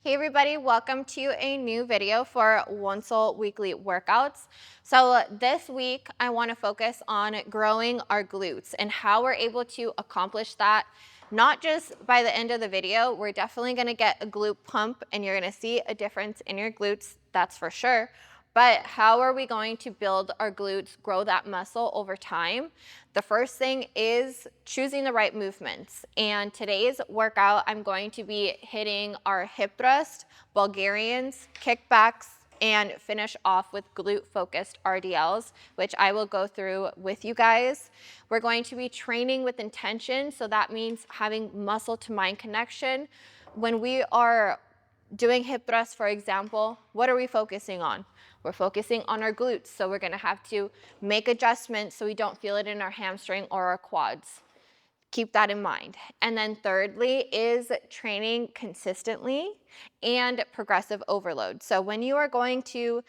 Hey everybody, welcome to a new video for Once-a Weekly Workouts. So this week I want to focus on growing our glutes and how we're able to accomplish that. Not just by the end of the video, we're definitely going to get a glute pump and you're going to see a difference in your glutes, that's for sure. But how are we going to build our glutes, grow that muscle over time? The first thing is choosing the right movements. And today's workout, I'm going to be hitting our hip thrust, Bulgarians, kickbacks, and finish off with glute-focused RDLs, which I will go through with you guys. We're going to be training with intention, so that means having muscle to mind connection. When we are doing hip thrusts, for example, what are we focusing on? We're focusing on our glutes, so we're gonna have to make adjustments so we don't feel it in our hamstring or our quads. Keep that in mind. And then thirdly is training consistently and progressive overload. So when you are going to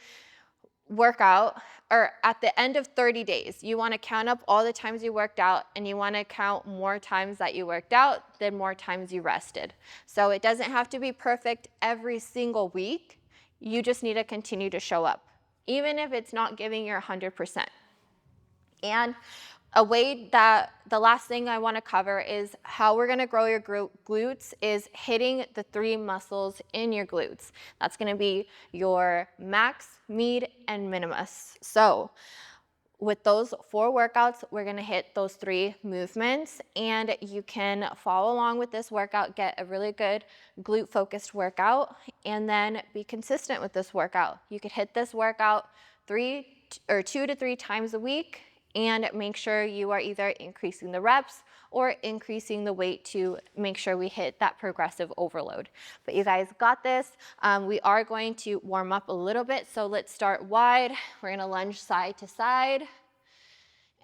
work out, or at the end of 30 days, you wanna count up all the times you worked out and you wanna count more times that you worked out than more times you rested. So it doesn't have to be perfect every single week. You just need to continue to show up, even if it's not giving your 100%. And a way that the last thing I want to cover is how we're going to grow your glutes is hitting the three muscles in your glutes. That's going to be your max, med, and minimus. So with those 4 workouts, we're gonna hit those 3 movements, and you can follow along with this workout, get a really good glute-focused workout, and then be consistent with this workout. You could hit this workout 2 to 3 times a week, and make sure you are either increasing the reps or increasing the weight to make sure we hit that progressive overload. But you guys got this. We are going to warm up a little bit, so let's start wide. We're gonna lunge side to side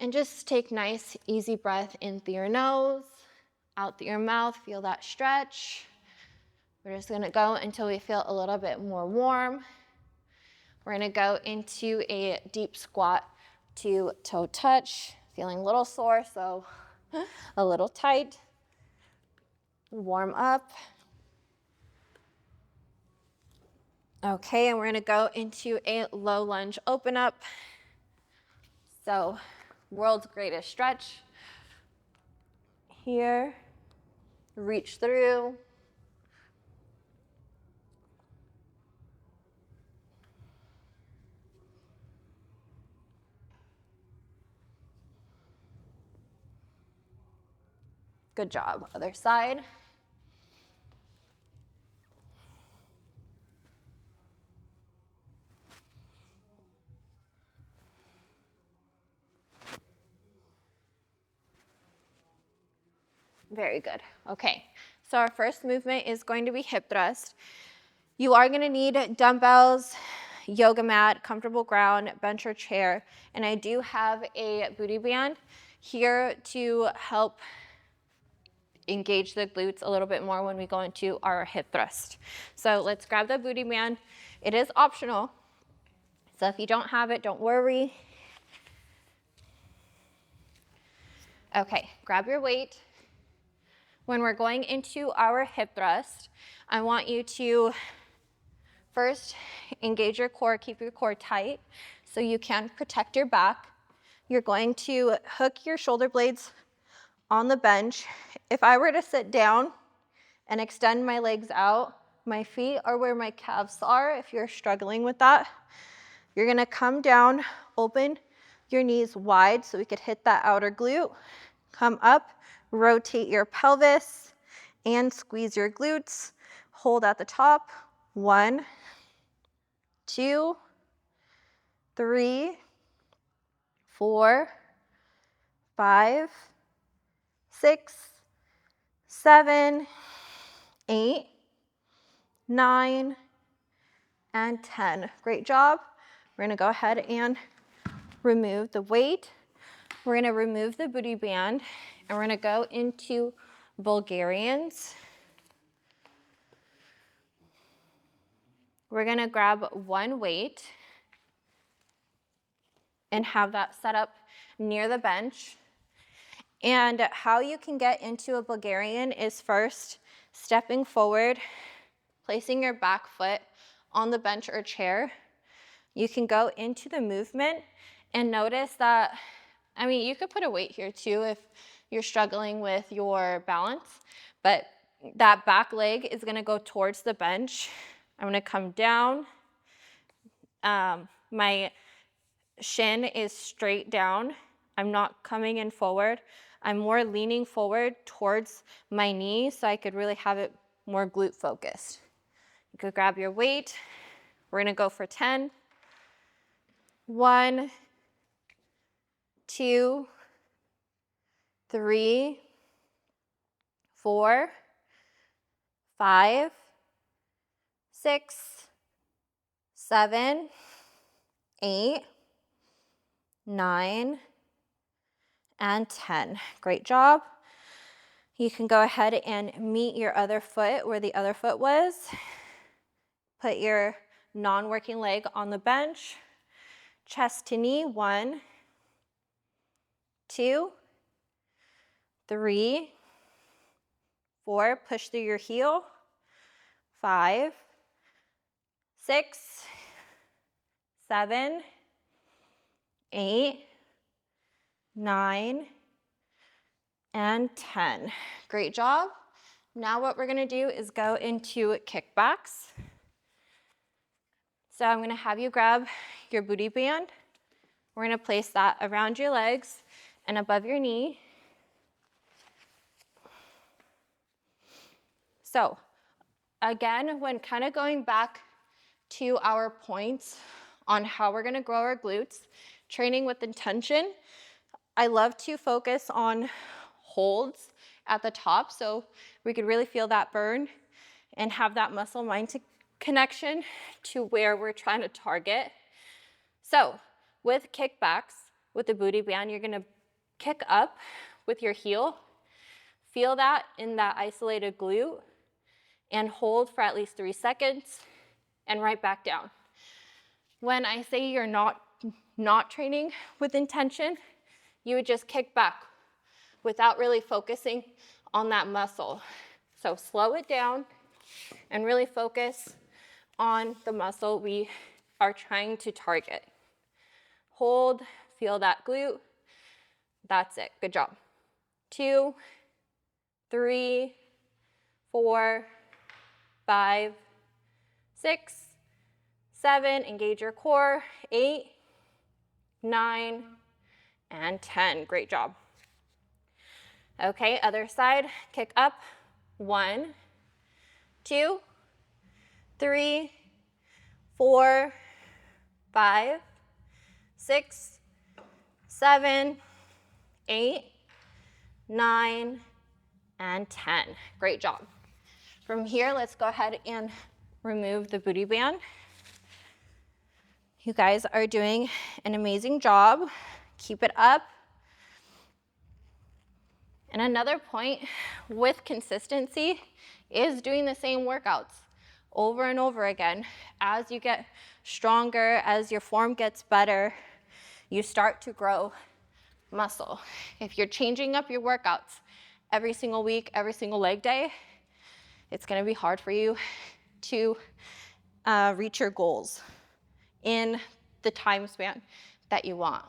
and just take nice, easy breath in through your nose, out through your mouth, feel that stretch. We're just gonna go until we feel a little bit more warm. We're gonna go into a deep squat to toe touch, feeling a little sore, so a little tight. Warm up. Okay, and we're gonna go into a low lunge open up. So, world's greatest stretch. Here, reach through. Good job, other side. Very good. Okay, so our first movement is going to be hip thrust. You are gonna need dumbbells, yoga mat, comfortable ground, bench or chair, and I do have a booty band here to help engage the glutes a little bit more when we go into our hip thrust. So let's grab the booty band. It is optional, so if you don't have it, don't worry. Okay, grab your weight. When we're going into our hip thrust, I want you to first engage your core, keep your core tight so you can protect your back. You're going to hook your shoulder blades on the bench. If I were to sit down and extend my legs out, my feet are where my calves are if you're struggling with that. You're gonna come down, open your knees wide so we could hit that outer glute. Come up, rotate your pelvis and squeeze your glutes. Hold at the top. 1, 2, 3, 4, 5, 6, 7, 8, 9, and 10. Great job. We're gonna go ahead and remove the weight. We're gonna remove the booty band and we're gonna go into Bulgarians. We're gonna grab one weight and have that set up near the bench. And how you can get into a Bulgarian is first stepping forward, placing your back foot on the bench or chair, you can go into the movement and notice that, I mean, you could put a weight here too if you're struggling with your balance, but that back leg is gonna go towards the bench. I'm gonna come down. My shin is straight down. I'm not coming in forward. I'm more leaning forward towards my knee so I could really have it more glute focused. You could grab your weight. We're gonna go for 10. 1, 2, 3, 4, 5, 6, 7, 8, 9, and 10. Great job. You can go ahead and meet your other foot where the other foot was. Put your non-working leg on the bench. Chest to knee. 1, 2, 3, 4. Push through your heel. 5, 6, 7, 8, 9, and 10. Great job. Now what we're gonna do is go into kickbacks. So I'm gonna have you grab your booty band. We're gonna place that around your legs and above your knee. So again, when kind of going back to our points on how we're gonna grow our glutes, training with intention, I love to focus on holds at the top so we could really feel that burn and have that muscle-mind connection to where we're trying to target. So with kickbacks, with the booty band, you're gonna kick up with your heel, feel that in that isolated glute, and hold for at least 3 seconds, and right back down. When I say you're not training with intention, you would just kick back without really focusing on that muscle. So slow it down and really focus on the muscle we are trying to target. Hold, feel that glute. That's it, good job. 2, 3, 4, 5, 6, 7, engage your core, 8, 9, and 10. Great job. Okay, other side, kick up. 1, 2, 3, 4, 5, 6, 7, 8, 9, and 10. Great job. From here, let's go ahead and remove the booty band. You guys are doing an amazing job. Keep it up. And another point with consistency is doing the same workouts over and over again. As you get stronger, as your form gets better, you start to grow muscle. If you're changing up your workouts every single week, every single leg day, it's gonna be hard for you to reach your goals in the time span that you want.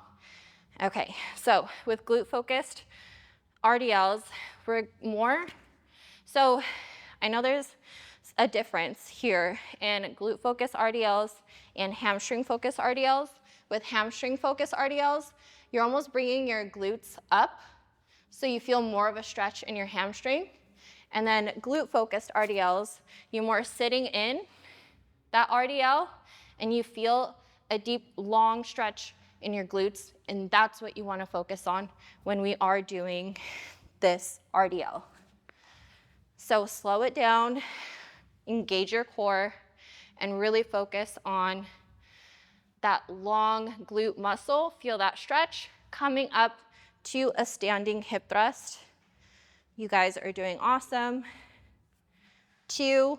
Okay, so with glute-focused RDLs, so I know there's a difference here in glute-focused RDLs and hamstring-focused RDLs. With hamstring-focused RDLs, you're almost bringing your glutes up so you feel more of a stretch in your hamstring. And then glute-focused RDLs, you're more sitting in that RDL and you feel a deep, long stretch in your glutes, and that's what you want to focus on when we are doing this RDL. So slow it down, engage your core, and really focus on that long glute muscle. Feel that stretch coming up to a standing hip thrust. You guys are doing awesome. 2,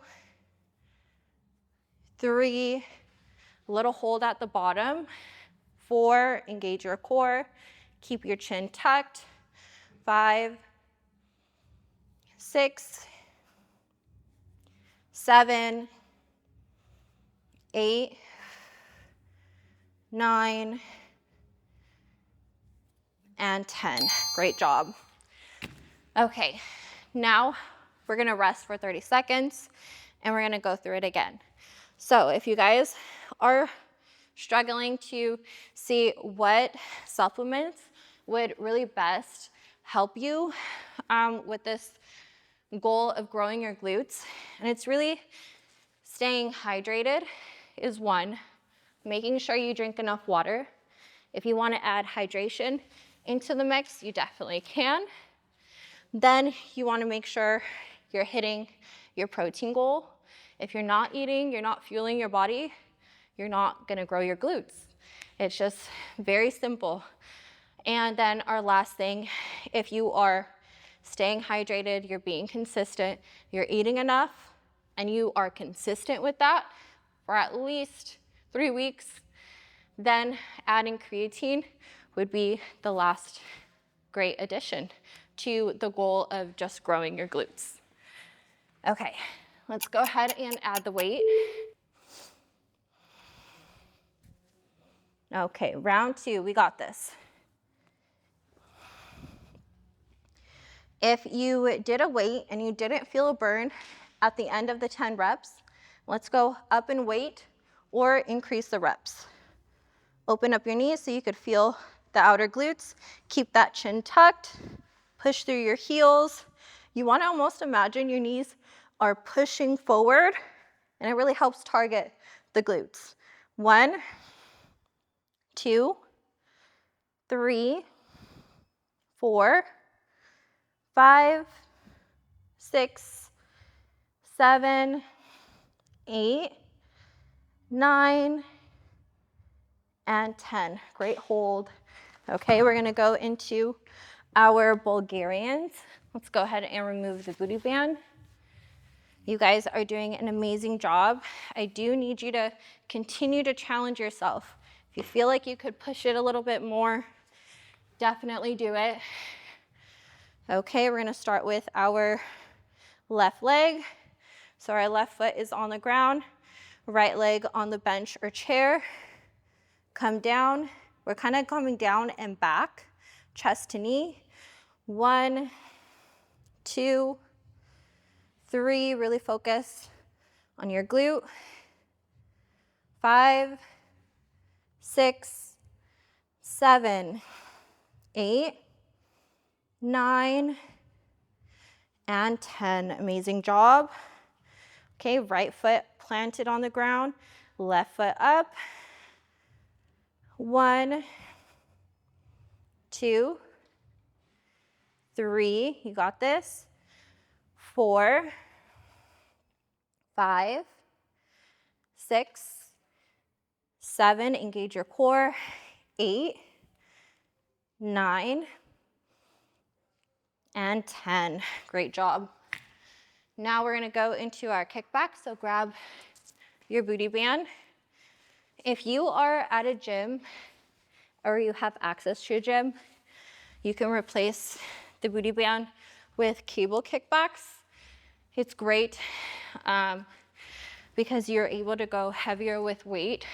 3, little hold at the bottom. 4, engage your core. Keep your chin tucked. 5, 6, 7, 8, 9, and 10. Great job. Okay, now we're gonna rest for 30 seconds and we're gonna go through it again. So if you guys are struggling to see what supplements would really best help you with this goal of growing your glutes, and it's really staying hydrated is one, making sure you drink enough water. If you want to add hydration into the mix, you definitely can. Then you want to make sure you're hitting your protein goal. If you're not eating, you're not fueling your body, you're not going to grow your glutes. It's just very simple. And then our last thing, if you are staying hydrated, you're being consistent, you're eating enough, and you are consistent with that for at least 3 weeks, then adding creatine would be the last great addition to the goal of just growing your glutes. Okay, let's go ahead and add the weight. Okay, round 2, we got this. If you did a weight and you didn't feel a burn at the end of the 10 reps, let's go up in weight or increase the reps. Open up your knees so you could feel the outer glutes. Keep that chin tucked. Push through your heels. You want to almost imagine your knees are pushing forward, and it really helps target the glutes. 1, 2, 3, 4, 5, 6, 7, 8, 9, and 10. Great hold. Okay, we're gonna go into our Bulgarians. Let's go ahead and remove the booty band. You guys are doing an amazing job. I do need you to continue to challenge yourself. If you feel like you could push it a little bit more, definitely do it. Okay, we're gonna start with our left leg. So our left foot is on the ground, right leg on the bench or chair. Come down. We're kind of coming down and back, chest to knee. 1, 2, 3, really focus on your glute. 5, 6, 7, 8, 9, and 10. Amazing job. Okay, right foot planted on the ground, left foot up. 1, 2, 3, you got this. 4, 5, 6, 7, engage your core. 8, 9, and 10. Great job. Now we're gonna go into our kickback, so grab your booty band. If you are at a gym or you have access to a gym, you can replace the booty band with cable kickbacks. It's great because you're able to go heavier with weight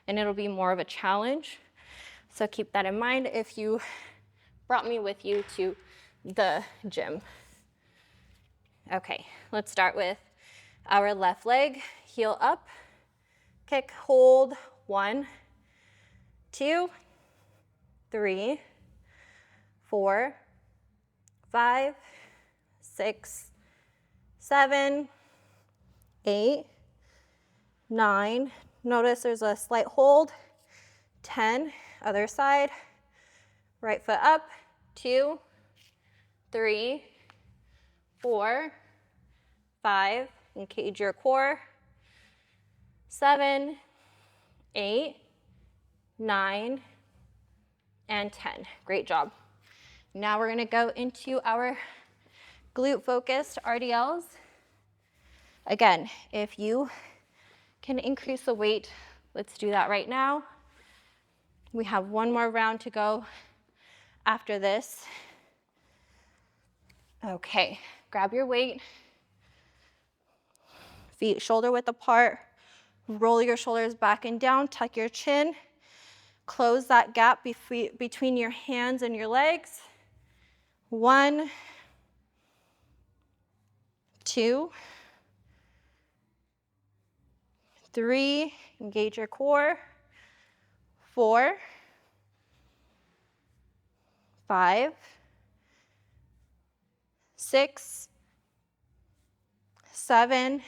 and it'll be more of a challenge. So keep that in mind if you brought me with you to the gym. Okay, let's start with our left leg, heel up, kick, hold. 1, 2, 3, 4, 5, 6, 7, 8, 9. Notice there's a slight hold. 10, other side. Right foot up. 2, 3, 4, 5, engage your core. 7, 8, 9, and 10. Great job. Now we're gonna go into our glute-focused RDLs. Again, if you can increase the weight, let's do that right now. We have one more round to go after this. Okay, grab your weight. feet shoulder width apart. Roll your shoulders back and down, tuck your chin. Close that gap between your hands and your legs. 1, 2, 3, engage your core. 4, 5, 6, 7,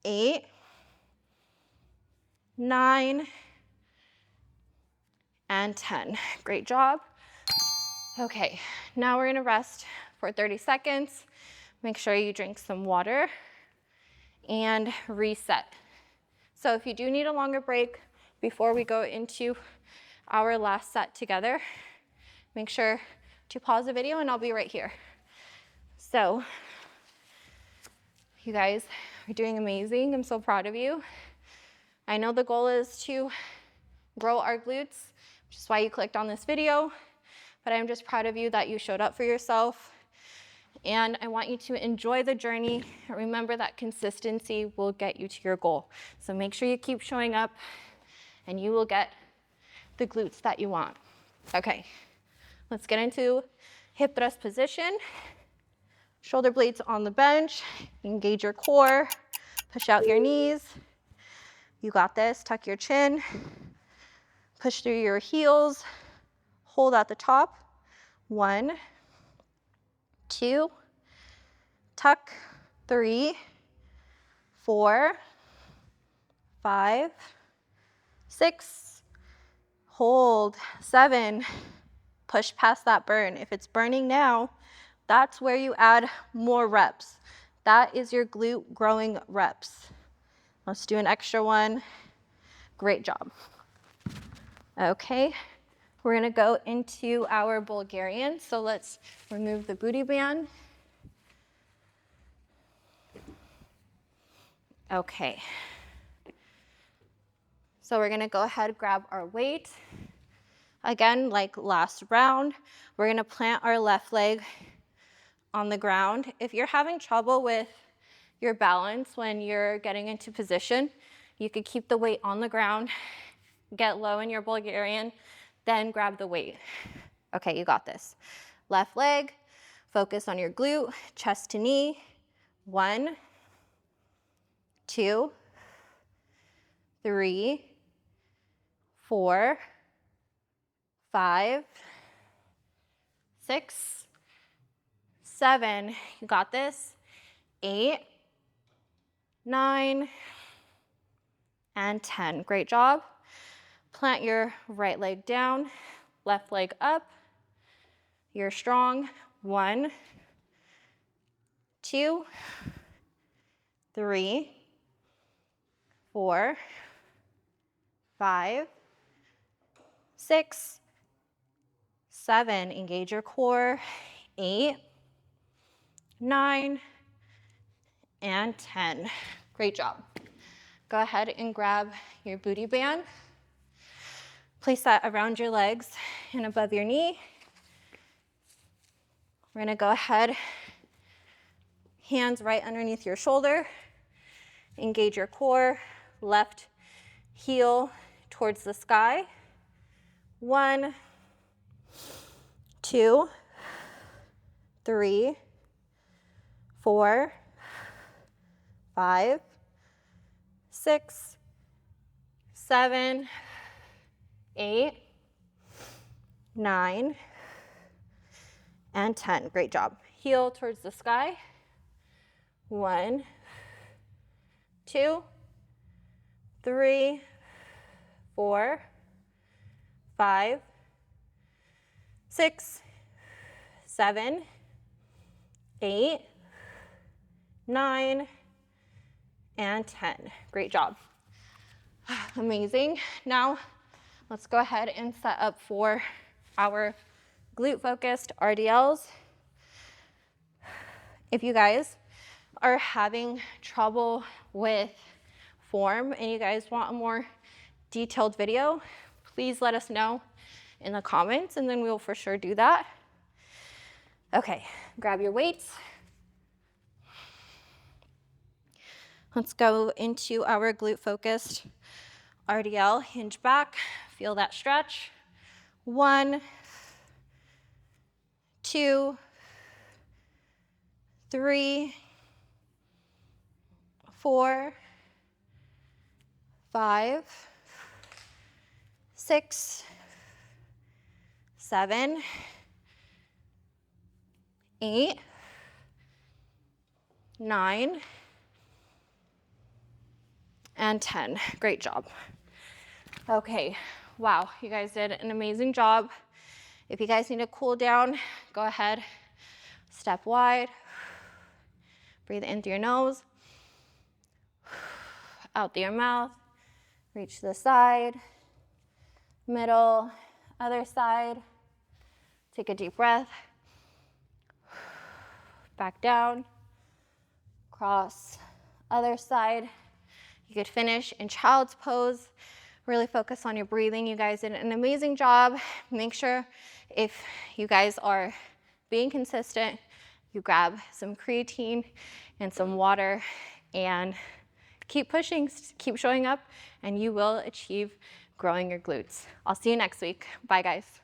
8, 9, and 10. Great job. Okay, now we're gonna rest for 30 seconds. Make sure you drink some water and reset. So if you do need a longer break before we go into our last set together, make sure to pause the video and I'll be right here. So you guys are doing amazing. I'm so proud of you. I know the goal is to grow our glutes, which is why you clicked on this video, but I'm just proud of you that you showed up for yourself. And I want you to enjoy the journey. And remember that consistency will get you to your goal. So make sure you keep showing up and you will get the glutes that you want. Okay, let's get into hip thrust position. Shoulder blades on the bench. Engage your core. Push out your knees. You got this. Tuck your chin. Push through your heels. Hold at the top. 1, 2, tuck. 3, 4, 5, 6, hold. 7, push past that burn. If it's burning now, that's where you add more reps. That is your glute growing reps. Let's do an extra one. Great job. Okay, we're gonna go into our Bulgarian. So let's remove the booty band. Okay. So we're gonna go ahead and grab our weight. Again, like last round, we're gonna plant our left leg on the ground. If you're having trouble with your balance when you're getting into position, you could keep the weight on the ground, get low in your Bulgarian, then grab the weight. Okay, you got this. Left leg, focus on your glute, chest to knee. 1, 2, 3, 4, 5, 6, 7, you got this. 8, 9, and 10. Great job. Plant your right leg down, left leg up. You're strong. 1, 2, 3, 4, 5, 6, 7. Engage your core. 8, 9, and 10. Great job. Go ahead and grab your booty band. Place that around your legs and above your knee. We're gonna go ahead, hands right underneath your shoulder. Engage your core, left heel towards the sky. 1, 2, 3, 4, 5, 6, 7, 8, 9, and 10. Great job. Heel towards the sky. 1, 2, 3, 4, 5, 6, 7, 8, 9, and 10. Great job. Amazing. Now, let's go ahead and set up for our glute-focused RDLs. If you guys are having trouble with form and you guys want a more detailed video, please let us know in the comments and then we'll for sure do that. Okay, grab your weights. Let's go into our glute-focused RDL, hinge back, feel that stretch. 1, 2, 3, 4, 5, 6, 7, 8, 9, and 10. Great job. Okay, wow, you guys did an amazing job. If you guys need to cool down, go ahead, step wide, breathe in through your nose, out through your mouth, reach to the side, middle, other side. Take a deep breath, back down, cross, other side. You could finish in child's pose. Really focus on your breathing. You guys did an amazing job. Make sure if you guys are being consistent, you grab some creatine and some water and keep pushing, keep showing up, and you will achieve growing your glutes. I'll see you next week. Bye, guys.